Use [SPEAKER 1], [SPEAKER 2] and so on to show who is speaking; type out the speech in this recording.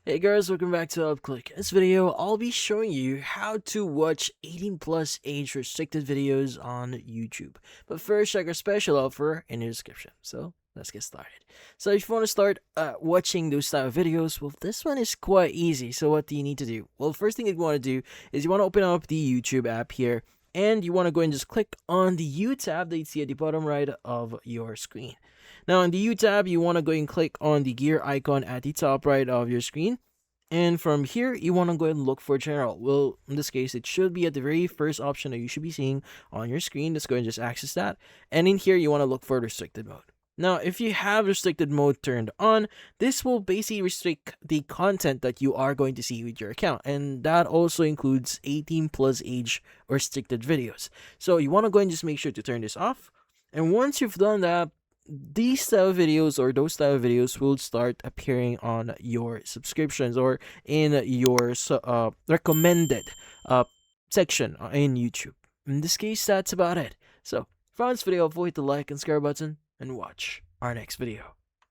[SPEAKER 1] Hey guys, welcome back to UpClick. In this video, I'll be showing you how to watch 18 plus age restricted videos on YouTube. But first, check our special offer in the description. So let's get started. So if you want to start watching those type of videos, well, this one is quite easy. So what do you need to do? Well, first thing you want to do is you want to open up the YouTube app here. And you want to go and just click on the U tab that you see at the bottom right of your screen. Now, in the U tab, you want to go and click on the gear icon at the top right of your screen. And from here, you want to go and look for general. Well, in this case, it should be at the very first option that you should be seeing on your screen. Let's go and just access that. And in here, you want to look for restricted mode. Now, if you have restricted mode turned on, this will basically restrict the content that you are going to see with your account. And that also includes 18 plus age restricted videos. So you want to go and just make sure to turn this off. And once you've done that, these style videos or those style videos will start appearing on your subscriptions or in your recommended section in YouTube. In this case, that's about it. So, if you found this video, avoid the like and subscribe button and watch our next video.